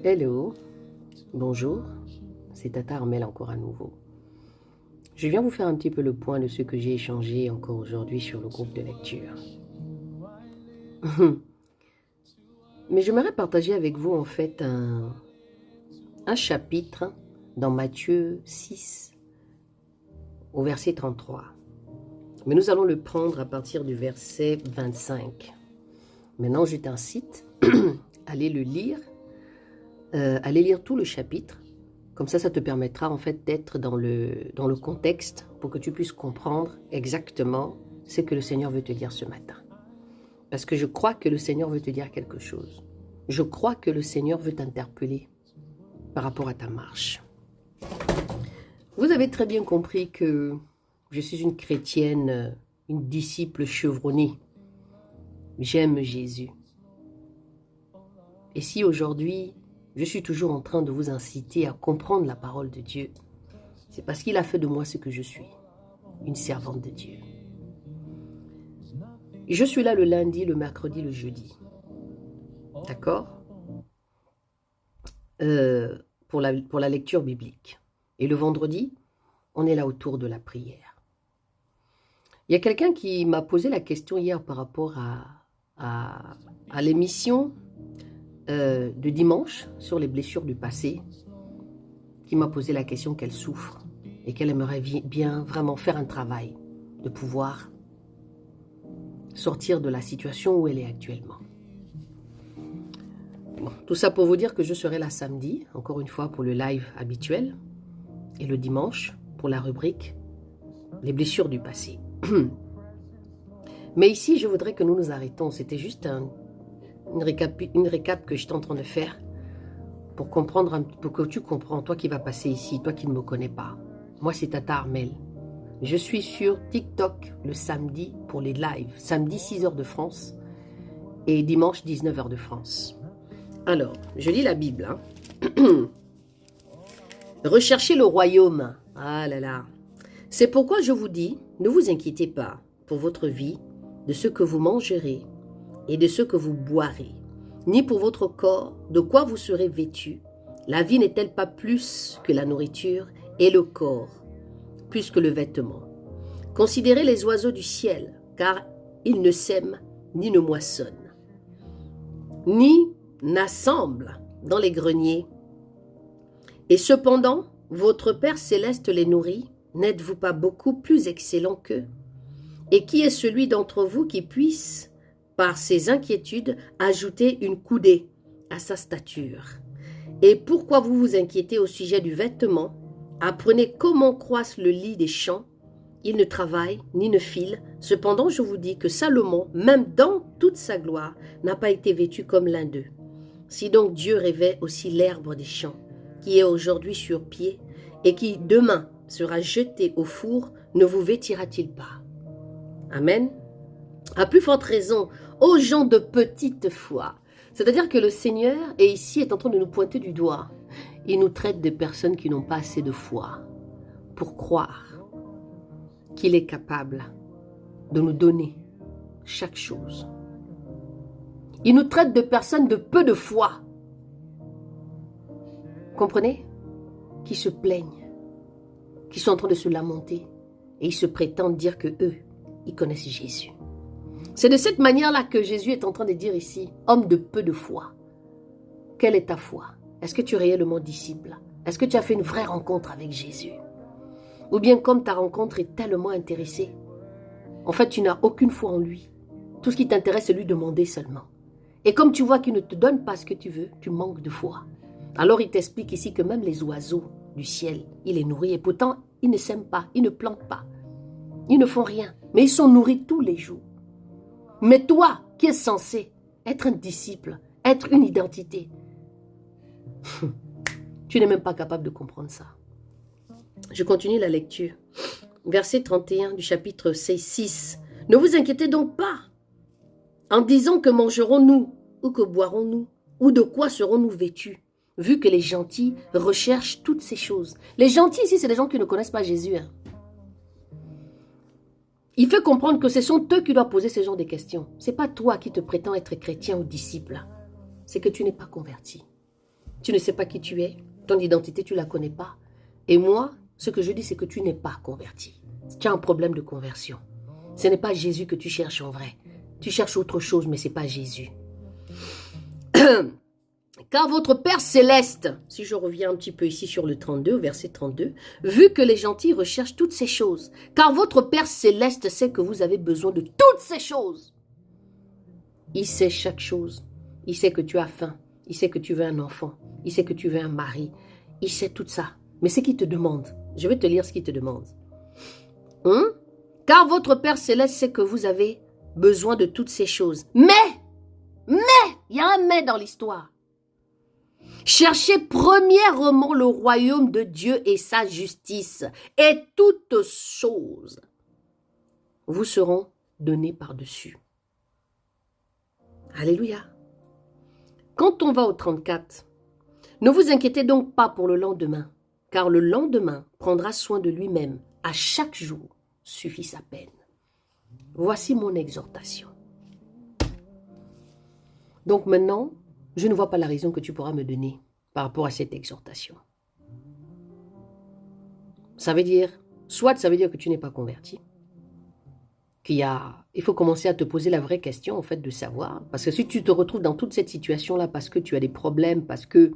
Hello, bonjour, c'est Tata Armel encore à nouveau. Je viens vous faire un petit peu le point de ce que j'ai échangé encore aujourd'hui sur le groupe de lecture. Mais j'aimerais partager avec vous en fait un chapitre dans Matthieu 6 au verset 33. Mais nous allons le prendre à partir du verset 25. Maintenant, je t'incite à aller le lire. Allez lire tout le chapitre, comme ça te permettra en fait d'être dans le contexte pour que tu puisses comprendre exactement ce que le Seigneur veut te dire ce matin. Parce que je crois que le Seigneur veut te dire quelque chose. Je crois que le Seigneur veut t'interpeller par rapport à ta marche. Vous avez très bien compris que je suis une chrétienne, une disciple chevronnée. J'aime Jésus. Et si aujourd'hui, je suis toujours en train de vous inciter à comprendre la parole de Dieu, c'est parce qu'il a fait de moi ce que je suis, une servante de Dieu. Et je suis là le lundi, le mercredi, le jeudi. D'accord? Pour la lecture biblique. Et le vendredi, on est là autour de la prière. Il y a quelqu'un qui m'a posé la question hier par rapport à l'émission de dimanche sur les blessures du passé, qui m'a posé la question qu'elle souffre et qu'elle aimerait bien vraiment faire un travail de pouvoir sortir de la situation où elle est actuellement. Bon, tout ça pour vous dire que je serai là samedi, encore une fois pour le live habituel, et le dimanche pour la rubrique les blessures du passé. Mais ici, je voudrais que nous nous arrêtons. C'était juste une récap que j'étais en train de faire pour comprendre, pour que tu comprends, toi qui vas passer ici, toi qui ne me connais pas. Moi, c'est Tata Armel. Je suis sur TikTok le samedi pour les lives. Samedi, 6h de France et dimanche, 19h de France. Alors, je lis la Bible. Recherchez le royaume. Ah là là. C'est pourquoi je vous dis, ne vous inquiétez pas pour votre vie, de ce que vous mangerez et de ce que vous boirez, ni pour votre corps, de quoi vous serez vêtus. La vie n'est-elle pas plus que la nourriture, et le corps plus que le vêtement? Considérez les oiseaux du ciel, car ils ne sèment ni ne moissonnent, ni n'assemblent dans les greniers. Et cependant, votre Père céleste les nourrit. N'êtes-vous pas beaucoup plus excellent qu'eux? Et qui est celui d'entre vous qui puisse, par ses inquiétudes, ajouter une coudée à sa stature? Et pourquoi vous vous inquiétez au sujet du vêtement? Apprenez comment croissent le lit des champs. Il ne travaille ni ne file. Cependant, je vous dis que Salomon, même dans toute sa gloire, n'a pas été vêtu comme l'un d'eux. Si donc Dieu revêt aussi l'herbe des champs, qui est aujourd'hui sur pied, et qui demain sera jeté au four, ne vous vêtira-t-il pas? Amen. À plus forte raison, aux gens de petite foi. C'est-à-dire que le Seigneur est ici, est en train de nous pointer du doigt. Il nous traite de personnes qui n'ont pas assez de foi pour croire qu'il est capable de nous donner chaque chose. Il nous traite de personnes de peu de foi. Comprenez? Qui se plaignent, qui sont en train de se lamenter et ils se prétendent dire que eux, ils connaissent Jésus. C'est de cette manière-là que Jésus est en train de dire ici, homme de peu de foi. Quelle est ta foi? Est-ce que tu es réellement disciple? Est-ce que tu as fait une vraie rencontre avec Jésus? Ou bien comme ta rencontre est tellement intéressée, en fait tu n'as aucune foi en lui. Tout ce qui t'intéresse c'est lui demander seulement. Et comme tu vois qu'il ne te donne pas ce que tu veux, tu manques de foi. Alors il t'explique ici que même les oiseaux du ciel, il les nourrit. Et pourtant, ils ne sèment pas, ils ne plantent pas. Ils ne font rien, mais ils sont nourris tous les jours. Mais toi, qui es censé être un disciple, être une identité, tu n'es même pas capable de comprendre ça. Je continue la lecture. Verset 31 du chapitre 6. Ne vous inquiétez donc pas en disant que mangerons-nous ou que boirons-nous ou de quoi serons-nous vêtus, vu que les gentils recherchent toutes ces choses. Les gentils ici, c'est des gens qui ne connaissent pas Jésus. Il fait comprendre que ce sont eux qui doivent poser ce genre de questions. Ce n'est pas toi qui te prétends être chrétien ou disciple. C'est que tu n'es pas converti. Tu ne sais pas qui tu es. Ton identité, tu ne la connais pas. Et moi, ce que je dis, c'est que tu n'es pas converti. Tu as un problème de conversion. Ce n'est pas Jésus que tu cherches en vrai. Tu cherches autre chose, mais ce n'est pas Jésus. Car votre Père céleste, si je reviens un petit peu ici sur le 32, verset 32, vu que les gentils recherchent toutes ces choses, car votre Père céleste sait que vous avez besoin de toutes ces choses. Il sait chaque chose. Il sait que tu as faim. Il sait que tu veux un enfant. Il sait que tu veux un mari. Il sait tout ça. Mais ce qu'il te demande, je vais te lire ce qu'il te demande. Car votre Père céleste sait que vous avez besoin de toutes ces choses. Mais, il y a un mais dans l'histoire. Cherchez premièrement le royaume de Dieu et sa justice, et toutes choses vous seront données par-dessus. Alléluia. Quand on va au 34, ne vous inquiétez donc pas pour le lendemain, car le lendemain prendra soin de lui-même. À chaque jour suffit sa peine. Voici mon exhortation. Donc maintenant, je ne vois pas la raison que tu pourras me donner par rapport à cette exhortation. Ça veut dire, soit ça veut dire que tu n'es pas converti, il faut commencer à te poser la vraie question, en fait, de savoir. Parce que si tu te retrouves dans toute cette situation-là parce que tu as des problèmes, parce que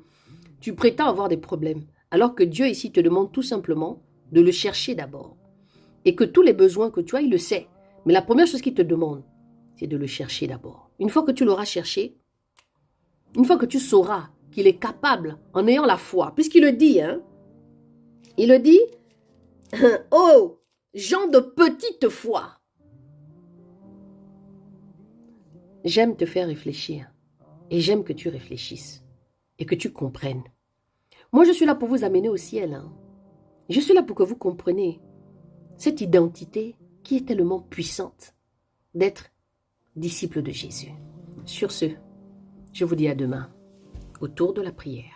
tu prétends avoir des problèmes, alors que Dieu ici te demande tout simplement de le chercher d'abord. Et que tous les besoins que tu as, il le sait. Mais la première chose qu'il te demande, c'est de le chercher d'abord. Une fois que tu l'auras cherché, une fois que tu sauras qu'il est capable, en ayant la foi, puisqu'il le dit, il le dit, oh, gens de petite foi. J'aime te faire réfléchir et j'aime que tu réfléchisses et que tu comprennes. Moi, je suis là pour vous amener au ciel. Je suis là pour que vous compreniez cette identité qui est tellement puissante d'être disciple de Jésus. Sur ce, je vous dis à demain, autour de la prière.